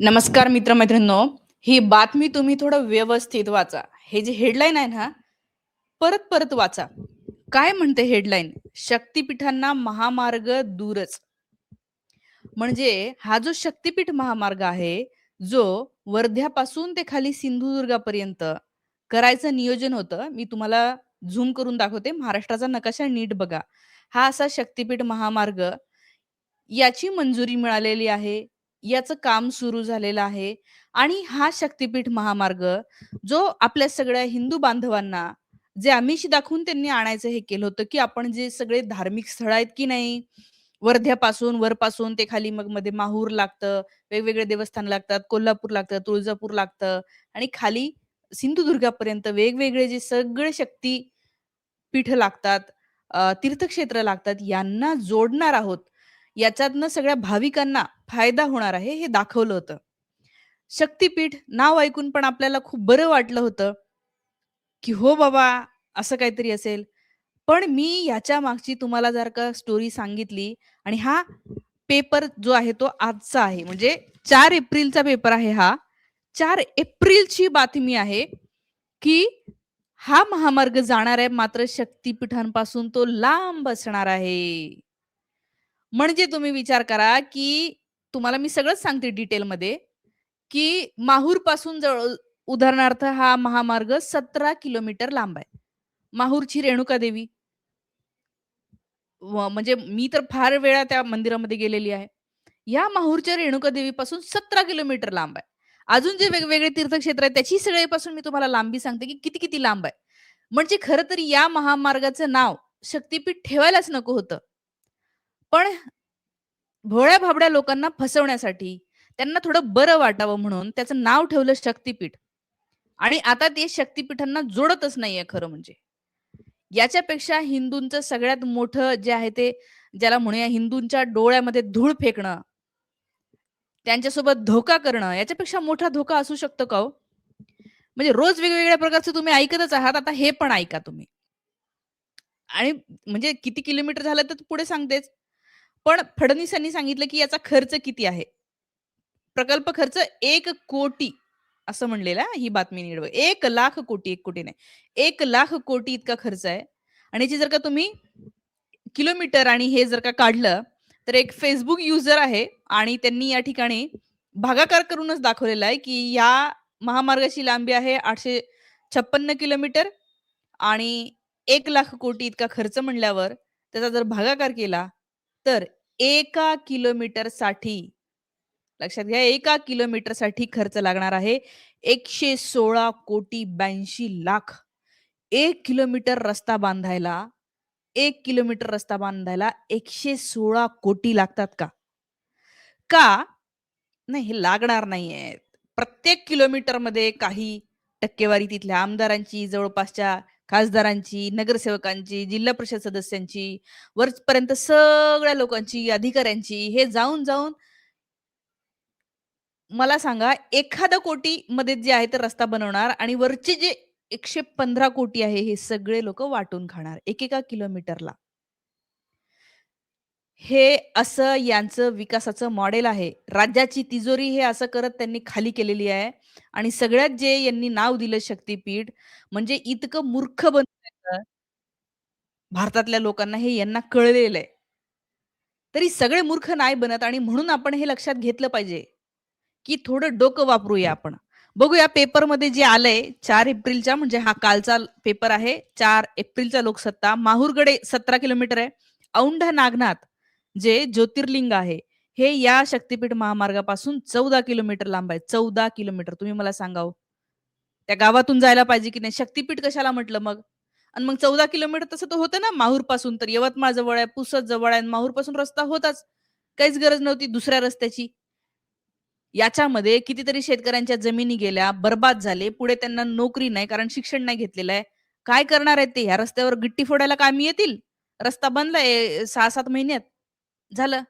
नमस्कार मित्र-मैत्रिणींनो. ही बातमी तुम्ही थोडं व्यवस्थित वाचा. हे जे हेडलाईन आहे ना, परत-परत वाचा. काय म्हणते हेडलाईन? शक्तिपीठांना महामार्ग दूरच. म्हणजे हा जो शक्तिपीठ महामार्ग आहे, जो वर्ध्यापासून ते खाली सिंधुदुर्गापर्यंत करायचं नियोजन होतं. मी तुम्हाला झूम करून दाखवते. महाराष्ट्राचा नकाशा नीट बघा. हा असा शक्तिपीठ महामार्ग याची मंजुरी मिळालेली आहे. याचं काम सुरू झालेलं आहे आणि हा शक्तिपीठ महामार्ग जो आपल्या सगळ्या हिंदू बांधवांना जे आमिष दाखवून त्यांनी आणायचं हे केलं होतं, की आपण जे सगळे धार्मिक स्थळ आहेत की नाही, वर्ध्यापासून वरपासून ते खाली मग मध्ये माहूर लागतं, वेगवेगळे देवस्थान लागतात, कोल्हापूर लागतं, तुळजापूर लागतं आणि खाली सिंधुदुर्गापर्यंत वेगवेगळे जे सगळे शक्तीपीठ लागतात, तीर्थक्षेत्र लागतात, यांना जोडणार आहोत. याच्यातनं सगळ्या भाविकांना फायदा होणार आहे हे दाखवलं होतं. शक्तिपीठ नाव ऐकून पण आपल्याला खूप बरं वाटलं होतं, की हो बाबा असं काहीतरी असेल. पण मी ह्याच्या मागची तुम्हाला जर का स्टोरी सांगितली आणि हा पेपर जो आहे तो आजचा आहे. म्हणजे 4 एप्रिलचा पेपर आहे हा. 4 एप्रिलची बातमी आहे, की हा महामार्ग जाणार आहे मात्र शक्तिपीठांपासून तो लांब असणार आहे. म्हणजे तुम्ही विचार करा, की तुम्हाला मी सगळंच सांगते डिटेलमध्ये, की माहूरपासून जवळ उदाहरणार्थ हा महामार्ग 17 किलोमीटर लांब आहे. माहूरची रेणुका देवी म्हणजे मी तर फार वेळा त्या मंदिरामध्ये गेलेली आहे. या माहूरच्या रेणुका देवीपासून 17 किलोमीटर लांब आहे. अजून जे वेगवेगळे तीर्थक्षेत्र आहेत त्याची सगळ्यापासून मी तुम्हाला लांबी सांगते, की किती-किती लांब आहे. म्हणजे खरं तर या महामार्गाचं नाव शक्तिपीठ ठेवायलाच नको होतं. पण भोळ्या-भाबड्या लोकांना फसवण्यासाठी, त्यांना थोडं बरं वाटावं म्हणून त्याचं नाव ठेवलं शक्तिपीठ आणि आता ते शक्तिपीठांना जोडतच नाहीये खरं म्हणजे. याच्यापेक्षा हिंदूंचं सगळ्यात मोठं जे आहे ते ज्याला म्हणूया हिंदूंच्या डोळ्यामध्ये धूळ फेकणं, त्यांच्यासोबत धोका करणं, याच्यापेक्षा मोठा धोका असू शकतो का हो? म्हणजे रोज वेगवेगळ्या प्रकारचं तुम्ही ऐकतच आहात, आता हे पण ऐका तुम्ही. आणि म्हणजे किती किलोमीटर झालं तर पुढे सांगतेच. पण फडणवीसांनी सांगितलं, की याचा खर्च किती आहे? प्रकल्प खर्च 1,00,00,000 असं म्हणलेलं आहे ही बातमी नीट बघा. 1,00,000 कोटी, 1 कोटी नाही. 1,00,000 कोटी इतका खर्च आहे आणि याची जर का तुम्ही किलोमीटर आणि हे जर का काढलं, तर एक Facebook युजर आहे आणि त्यांनी या ठिकाणी भागाकार करूनच दाखवलेला आहे, की या महामार्गाची लांबी आहे 856 किलोमीटर आणि 1,00,000 कोटी इतका खर्च म्हणल्यावर त्याचा जर भागाकार केला, तर एका किलोमीटरसाठी लक्षात घ्या, एका किलोमीटरसाठी खर्च लागणार आहे 116,82,00,000. 1 किलोमीटर रस्ता बांधायला 1 किलोमीटर रस्ता बांधायला 116 कोटी लागतात का? का? नाही, हे लागणार नाहीयेत. प्रत्येक किलोमीटरमध्ये काही टक्केवारी तिथल्या आमदारांची, जवळपासच्या खासदारांची, नगरसेवकांची, जिल्हा परिषद सदस्यांची, वरपर्यंत सगळ्या लोकांची, अधिकाऱ्यांची हे जाऊन मला सांगा, एखादा कोटीमध्ये जे आहे ते रस्ता बनवणार आणि वरचे जे 115 कोटी आहे, हे सगळे लोकं वाटून खाणार एकेका किलोमीटरला. हे असं यांचं विकासाचं मॉडेल आहे. राज्याची तिजोरी हे असं करत त्यांनी खाली केलेली आहे आणि सगळ्यात जे यांनी नाव दिलं शक्तीपीठ, म्हणजे इतकं मूर्ख बनवलं भारतातल्या लोकांना हे यांना कळलेलं आहे. तरी सगळे मूर्ख नाही बनत आणि म्हणून आपण हे लक्षात घेतलं पाहिजे, की थोडं डोकं वापरूया आपण. बघूया पेपरमध्ये जे आलंय 4 एप्रिलच्या म्हणजे हा कालचा पेपर आहे. 4 एप्रिलचा लोकसत्ता. माहूरगड 17 किलोमीटर आहे. औंढा नागनाथ जे ज्योतिर्लिंग आहे, हे या शक्तिपीठ महामार्गापासून 14 किलोमीटर लांब आहे. 14 किलोमीटर. तुम्ही मला सांगा हो. त्या गावातून जायला पाहिजे की नाही? शक्तिपीठ कशाला म्हटलं मग? आणि मग 14 किलोमीटर तसं तर होतं ना माहूरपासून. तर यवतमाळ जवळ आहे, पुसद जवळ आहे आणि माहूरपासून रस्ता होताच. काहीच गरज नव्हती दुसऱ्या रस्त्याची. याच्यामध्ये कितीतरी शेतकऱ्यांच्या जमिनी गेल्या, बरबाद झाले. पुढे त्यांना नोकरी नाही कारण शिक्षण नाही घेतलेलं आहे. काय करणार आहेत ते? ह्या रस्त्यावर गिट्टी फोडायला कामी येतील? रस्ता बनलाय 6-7 महिन्यात. झालं.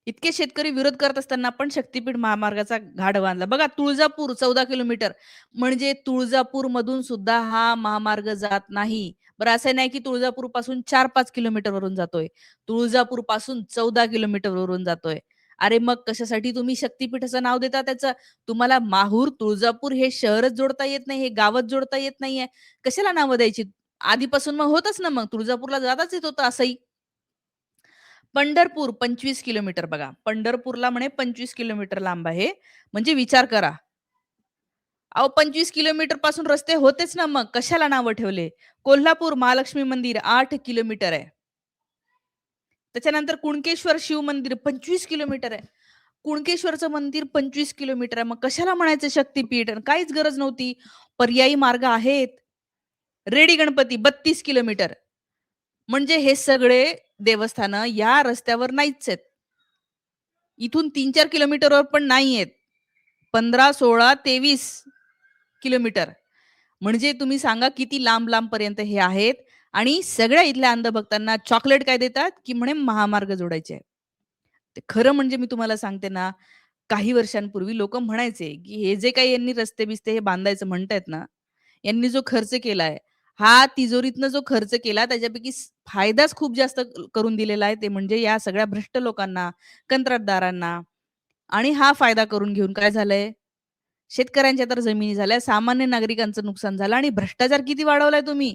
इतके शेतकरी विरोध करत असताना पण शक्तिपीठ महामार्गाचा घाट बांधला. बघा तुळजापूर 14 किलोमीटर म्हणजे तुळजापूरमधून सुद्धा हा महामार्ग जात नाही. बरं असं नाही की तुळजापूरपासून 4-5 किलोमीटरवरून जातोय. तुळजापूरपासून 14 किलोमीटरवरून जातोय. अरे मग कशासाठी तुम्ही शक्तिपीठाचं नाव देता त्याचं? तुम्हाला माहूर, तुळजापूर हे शहरच जोडता येत नाही, हे गावच जोडता येत नाहीये. कशाला नावं द्यायची? आधीपासून मग होतच ना मग. तुळजापूरला जाताच येत होतं असंही. पंढरपूर 25 किलोमीटर बघा. पंढरपूरला म्हणे 25 किलोमीटर लांब आहे. म्हणजे विचार करा. अहो 25 किलोमीटर पासून रस्ते होतेच ना मग. कशाला नावं ठेवले? कोल्हापूर महालक्ष्मी मंदिर 8 किलोमीटर आहे. त्याच्यानंतर कुणकेश्वर शिव मंदिर 25 किलोमीटर आहे. कुणकेश्वरचं मंदिर 25 किलोमीटर आहे. मग कशाला म्हणायचं शक्तिपीठ? आणि काहीच गरज नव्हती. पर्यायी मार्ग आहेत. Ready Ganpati 32 kilometre. म्हणजे हे सगळे देवस्थानं या रस्त्यावर नाहीच आहेत. इथून 3-4 किलोमीटरवर पण नाहीयेत. 15, 16, 23 किलोमीटर. म्हणजे तुम्ही सांगा किती लांब-लांब पर्यंत हे आहेत आणि सगळ्या इथल्या अंधभक्तांना चॉकलेट काय देतात, की म्हणे महामार्ग जोडायचे आहे. ते खरं म्हणजे मी तुम्हाला सांगते ना, काही वर्षांपूर्वी लोकं म्हणायचे, की हे जे काही यांनी रस्ते-बिस्ते हे बांधायचं म्हणतायत ना, यांनी जो खर्च केलाय, हा तिजोरीतनं जो खर्च केला त्याच्यापैकी फायदाच खूप जास्त करून दिलेला आहे. ते म्हणजे या सगळ्या भ्रष्ट लोकांना, कंत्राटदारांना आणि हा फायदा करून घेऊन काय झालंय, शेतकऱ्यांच्या तर जमिनी झाल्या, सामान्य नागरिकांचं नुकसान झालं आणि भ्रष्टाचार किती वाढवलाय तुम्ही.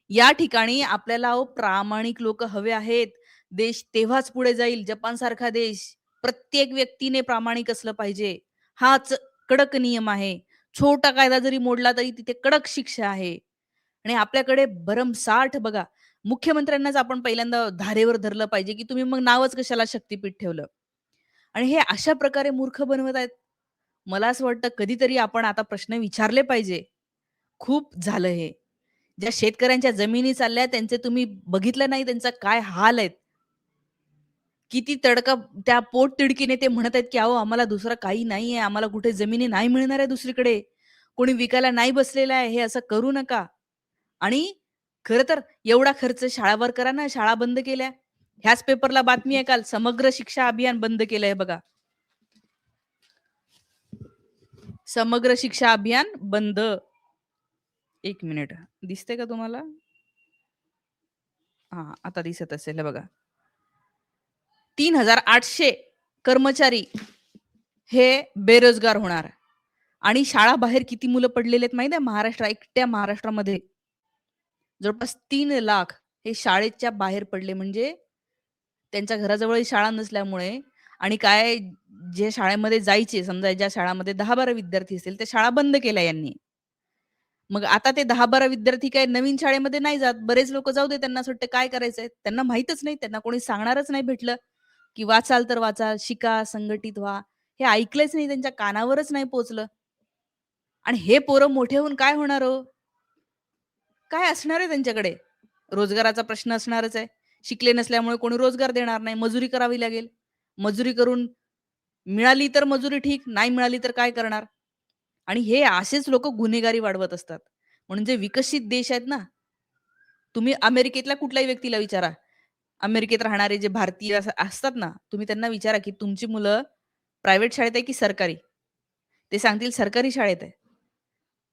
या ठिकाणी आपल्याला अहो प्रामाणिक लोकं हवे आहेत. देश तेव्हाच पुढे जाईल. जपानसारखा देश. प्रत्येक व्यक्तीने प्रामाणिक असलं पाहिजे. हाच कडक नियम आहे. छोटा कायदा जरी मोडला तरी तिथे कडक शिक्षा आहे. आणि आपल्याकडे भरमसाठ बघा, मुख्यमंत्र्यांनाच आपण पहिल्यांदा धारेवर धरलं पाहिजे, की तुम्ही मग नावच कशाला शक्तिपीठ ठेवलं? आणि हे अशा प्रकारे मूर्ख बनवत आहेत. मला असं वाटतं कधीतरी आपण आता प्रश्न विचारले पाहिजे. खूप झालं हे. ज्या शेतकऱ्यांच्या जमिनी चालल्या त्यांचे तुम्ही बघितलं नाही त्यांचा काय हाल आहेत. किती तडका त्या पोटतिडकीने ते म्हणत आहेत, की "अहो आम्हाला दुसरं काही नाहीये. आम्हाला कुठे जमिनी नाही मिळणार आहे दुसरीकडे. कोणी विकायला नाही बसलेलं आहे. हे असं करू नका." आणि खरं तर एवढा खर्च शाळावर करा ना. शाळा बंद केल्या. ह्याच पेपरला बातमी आहे काल समग्र शिक्षा अभियान बंद केलंय बघा. समग्र शिक्षा अभियान बंद. 1 मिनिट. दिसतंय का तुम्हाला? हां, आता दिसत असेल हे बघा. 3,800 कर्मचारी हे बेरोजगार होणार आणि शाळाबाहेर किती मुलं पडलेले आहेत माहिती आहे एकट्या महाराष्ट्रामध्ये जवळपास 3,00,000 हे शाळेच्या बाहेर पडले. म्हणजे त्यांच्या घराजवळ शाळा नसल्यामुळे आणि काय जे शाळेमध्ये जायचे समजा ज्या शाळामध्ये 10-12 विद्यार्थी असतील, त्या शाळा बंद केल्या यांनी. मग आता ते 10-12 विद्यार्थी काय नवीन शाळेमध्ये नाही जात. बरेच लोकं जाऊ दे त्यांना असं वाटतं काय करायचंय? त्यांना माहीतच नाही. त्यांना कोणी सांगणारच नाही भेटलं, की वाचाल तर वाचा, शिका, संघटित व्हा. हे ऐकलंच नाही, त्यांच्या कानावरच नाही पोहोचलं. आणि हे पोरं मोठे होऊन काय होणार हो? काय असणार आहे त्यांच्याकडे? रोजगाराचा प्रश्न असणारच आहे. शिकले नसल्यामुळे कोणी रोजगार देणार नाही. मजुरी करावी लागेल. मजुरी करून मिळाली तर मजुरी ठीक, नाही मिळाली तर काय करणार? आणि हे असेच लोकं गुन्हेगारी वाढवत असतात. म्हणून जे विकसित देश आहेत ना, तुम्ही अमेरिकेतल्या कुठल्याही व्यक्तीला विचारा. अमेरिकेत राहणारे जे भारतीय असतात ना, तुम्ही त्यांना विचारा, की तुमची मुलं प्रायव्हेट शाळेत आहे की सरकारी? ते सांगतील सरकारी शाळेत आहे.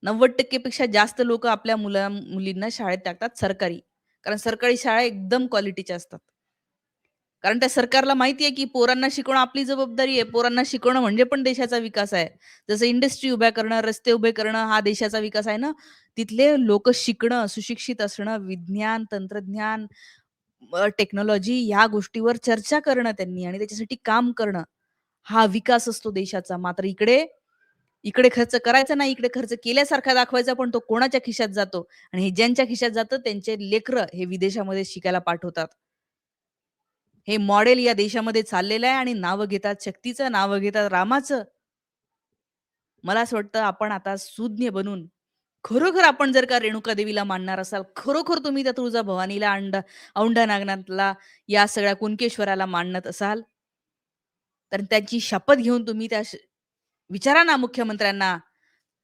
90% पेक्षा जास्त लोकं आपल्या मुलींना शाळेत टाकतात सरकारी. कारण सरकारी शाळा एकदम क्वालिटीच्या असतात. कारण त्या सरकारला माहिती आहे, की पोरांना शिकवणं आपली जबाबदारी आहे. पोरांना शिकवणं म्हणजे पण देशाचा विकास आहे. जसं इंडस्ट्री उभ्या करणं, रस्ते उभे करणं हा देशाचा विकास आहे ना, तिथले लोकं शिकणं, सुशिक्षित असणं, विज्ञान, तंत्रज्ञान, टेक्नॉलॉजी या गोष्टीवर चर्चा करणं त्यांनी आणि त्याच्यासाठी काम करणं, हा विकास असतो देशाचा. मात्र इकडे इकडे खर्च करायचा नाही, इकडे खर्च केल्यासारखा दाखवायचा, पण तो कोणाच्या खिशात जातो आणि हे ज्यांच्या खिशात जातं त्यांचे लेकरं हे विदेशामध्ये शिकायला पाठवतात. हे मॉडेल या देशामध्ये चाललेलं आहे आणि नावं घेतात शक्तीचं, नावं घेतात रामाचं. मला असं वाटतं आपण आता सुज्ञ बनून खरोखर आपण जर का रेणुका देवीला मानणार असाल, खरोखर तुम्ही त्या तुळजाभवानीला, औंढा नागनाथला, या सगळ्या कुणकेश्वराला मानत असाल, तर त्यांची शपथ घेऊन तुम्ही विचारा ना मुख्यमंत्र्यांना,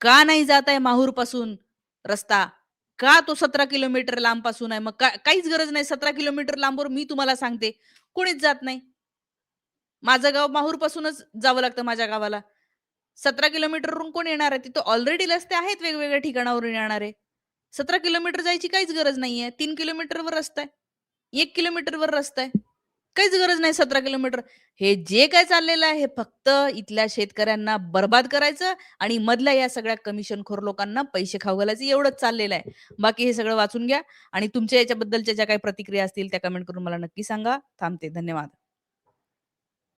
का नाही जात आहे माहूरपासून रस्ता? का तो 17 किलोमीटर लांबपासून आहे? मग काहीच गरज नाही 17 किलोमीटर लांबवर मी तुम्हाला सांगते, कोणीच जात नाही. माझं गाव माहूरपासूनच जावं लागतं माझ्या गावाला. 17 किलोमीटरवरून कोण येणार आहे? तिथं ऑलरेडी रस्ते आहेत वेगवेगळ्या ठिकाणावरून येणारे. 17 किलोमीटर जायची काहीच गरज नाहीये. 3 किलोमीटरवर रस्ता आहे. 1 किलोमीटरवर रस्ता आहे. काहीच गरज नाही 17 किलोमीटर. हे जे काही चाललेलं आहे, हे फक्त इथल्या शेतकऱ्यांना बरबाद करायचं आणि मधल्या या सगळ्या कमिशनखोर लोकांना पैसे खाऊ घालायचे एवढंच चाललेलं आहे. बाकी हे सगळं वाचून घ्या आणि तुमच्या याच्याबद्दलच्या ज्या काही प्रतिक्रिया असतील त्या कमेंट करून मला नक्की सांगा. थांबते. धन्यवाद.